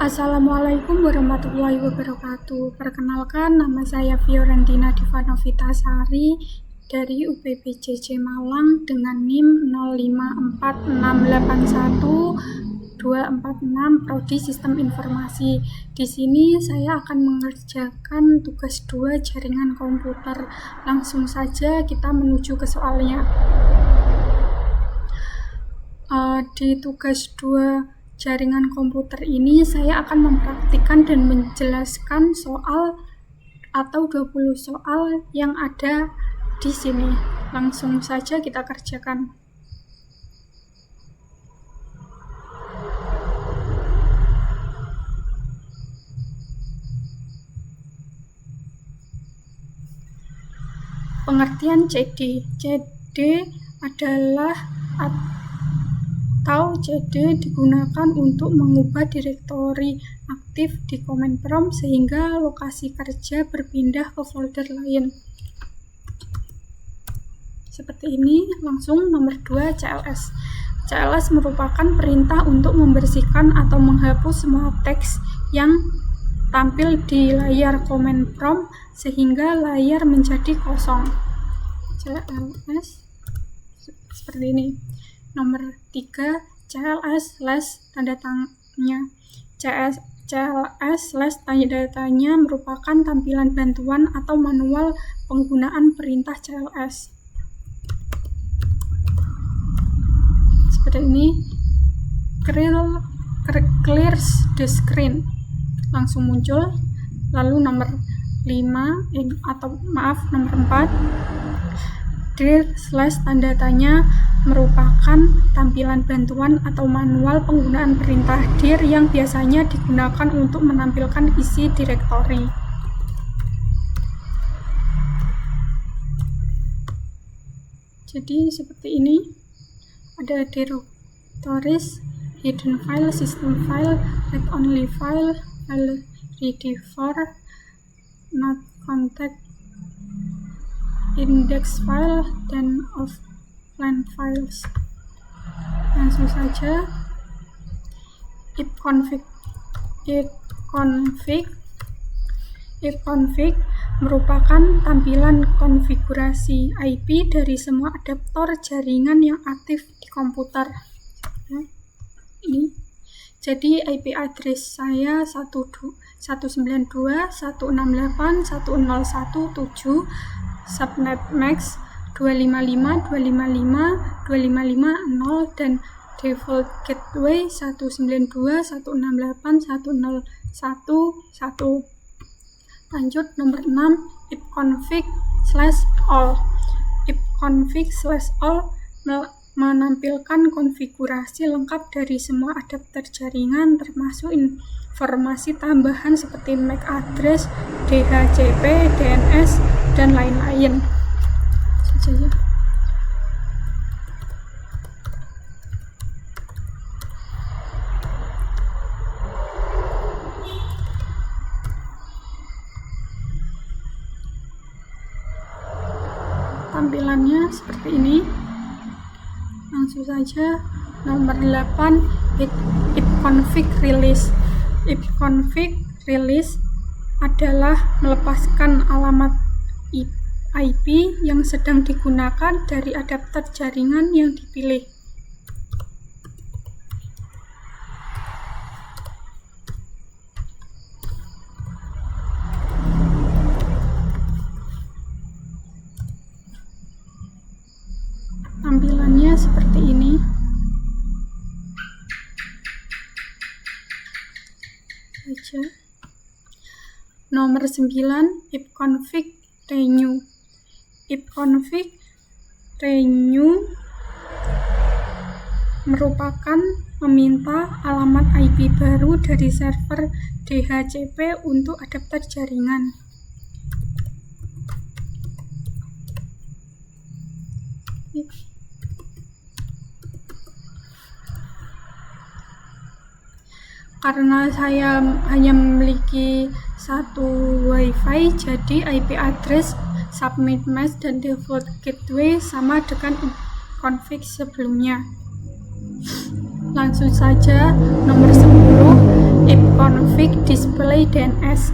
Assalamualaikum warahmatullahi wabarakatuh. Perkenalkan, nama saya Fiorentina Divanovitasari dari UPBJJ Malang dengan NIM 054681 Prodi Sistem Informasi. Di sini saya akan mengerjakan tugas 2 jaringan komputer. Langsung saja kita menuju ke soalnya. Di tugas 2 jaringan komputer ini saya akan mempraktikkan dan menjelaskan soal atau 20 soal yang ada di sini. Langsung saja kita kerjakan. Pengertian CD. CD adalah atau CD digunakan untuk mengubah direktori aktif di command prompt sehingga lokasi kerja berpindah ke folder lain. Seperti ini. Langsung nomor 2, CLS. CLS merupakan perintah untuk membersihkan atau menghapus semua teks yang tampil di layar command prompt sehingga layar menjadi kosong. CLS seperti ini. Nomor 3, CLS tanda tanya. CLS tanda tanya merupakan tampilan bantuan atau manual penggunaan perintah CLS. Seperti ini. Clears the screen. Langsung muncul. Lalu nomor 4 dir tanda tanya merupakan tampilan bantuan atau manual penggunaan perintah dir yang biasanya digunakan untuk menampilkan isi direktori. Jadi seperti ini. Ada directories, hidden file, system file, read only file, file ready for, not contact, index file, dan offline files. Langsung saja. ifconfig merupakan tampilan konfigurasi IP dari semua adaptor jaringan yang aktif di komputer. Ini. Jadi IP address saya 192.168.101.7, subnet max 255.255.255.0 dan default gateway 192.168.101.1. Lanjut nomor 6, ifconfig/all. Ifconfig/all menampilkan konfigurasi lengkap dari semua adapter jaringan termasuk informasi tambahan seperti MAC address, DHCP, DNS, dan lain-lain. Saja. Tampilannya seperti ini. Langsung saja. Nomor 8, ifconfig release. Ifconfig release adalah melepaskan alamat IP yang sedang digunakan dari adapter jaringan yang dipilih. Tampilannya seperti ini. Saja. Nomor 9, ifconfig renew. Ifconfig renew merupakan meminta alamat IP baru dari server DHCP untuk adapter jaringan. Karena saya hanya memiliki satu WiFi, jadi IP address, subnet mask, dan default gateway sama dengan config sebelumnya. Langsung saja nomor 10, ifconfig ipconfig display DNS.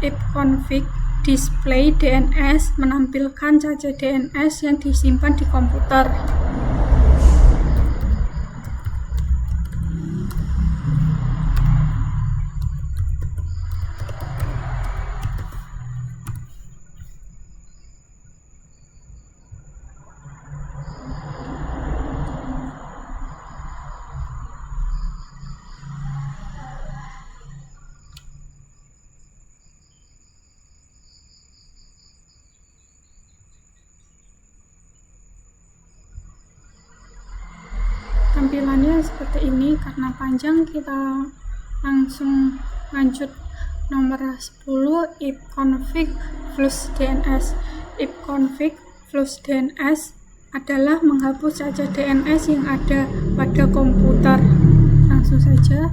Ipconfig display DNS menampilkan cache DNS yang disimpan di komputer. Tampilannya seperti ini. Karena panjang, kita langsung lanjut. Nomor 10, ipconfig flush DNS. Ipconfig flush DNS adalah menghapus cache DNS yang ada pada komputer. Langsung saja.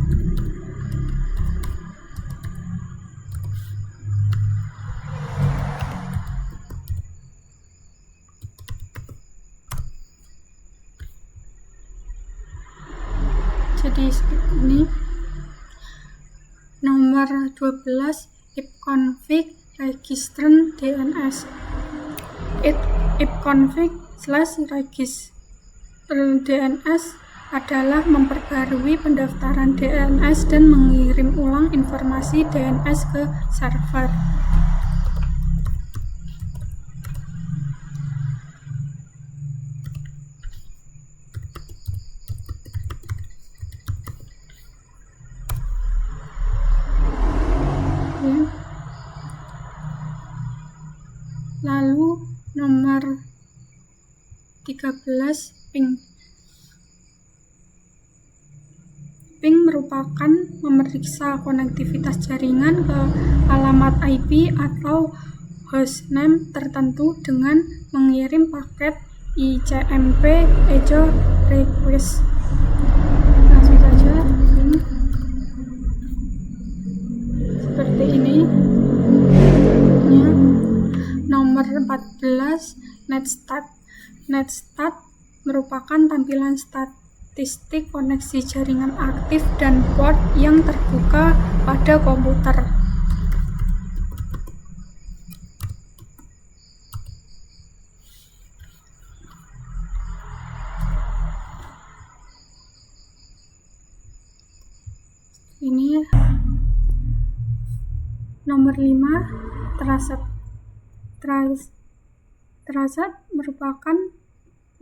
Jadi seperti ini. Nomor 12, ipconfig register DNS. ipconfig/register DNS adalah memperbarui pendaftaran DNS dan mengirim ulang informasi DNS ke server. Lalu nomor 13, ping. Ping merupakan memeriksa konektivitas jaringan ke alamat IP atau hostname tertentu dengan mengirim paket ICMP echo request. Langsung saja ping. Seperti ini. Nomor 14, netstat. Netstat merupakan tampilan statistik koneksi jaringan aktif dan port yang terbuka pada komputer. Ini nomor 5, Transit merupakan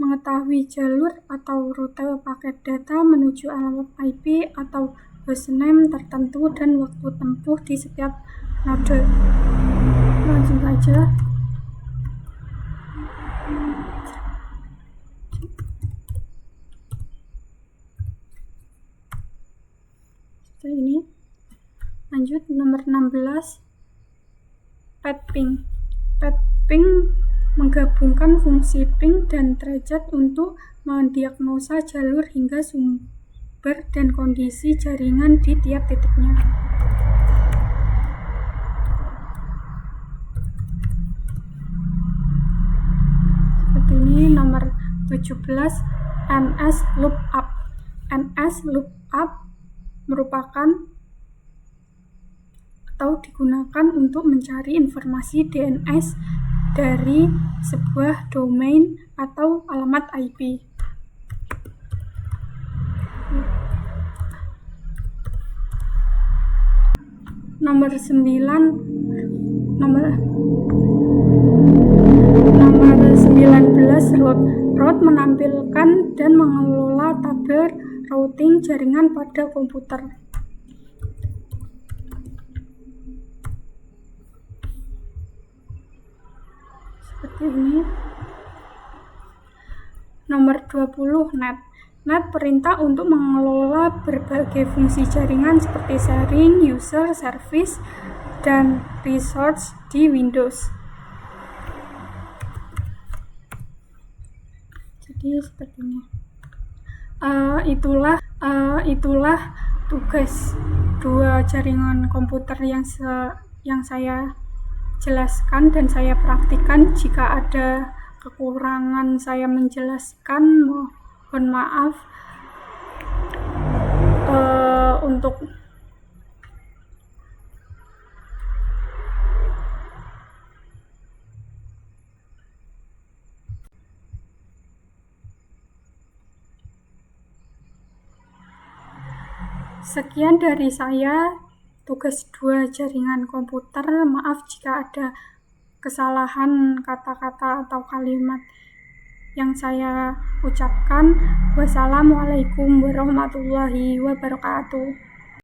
mengetahui jalur atau rute paket data menuju alamat IP atau hostname tertentu dan waktu tempuh di setiap node. Langsung saja. Seperti ini. Lanjut nomor 16, path-ping. Path-ping menggabungkan fungsi ping dan transit untuk mendiagnosa jalur hingga sumber dan kondisi jaringan di tiap titiknya. Seperti ini. Nomor 17, NS lookup. NS lookup merupakan atau digunakan untuk mencari informasi DNS dari sebuah domain atau alamat IP. Nomor 19, root menampilkan dan mengelola tabel routing jaringan pada komputer. Seperti ini. Nomor 20, net. Net perintah untuk mengelola berbagai fungsi jaringan seperti sharing, user, service, dan resource di Windows. Jadi seperti ini. Itulah tugas dua jaringan komputer yang saya jelaskan dan saya praktikkan. Jika ada kekurangan saya menjelaskan, mohon maaf. Untuk Sekian dari saya, tugas 2 jaringan komputer. Maaf jika ada kesalahan kata-kata atau kalimat yang saya ucapkan. Wassalamualaikum warahmatullahi wabarakatuh.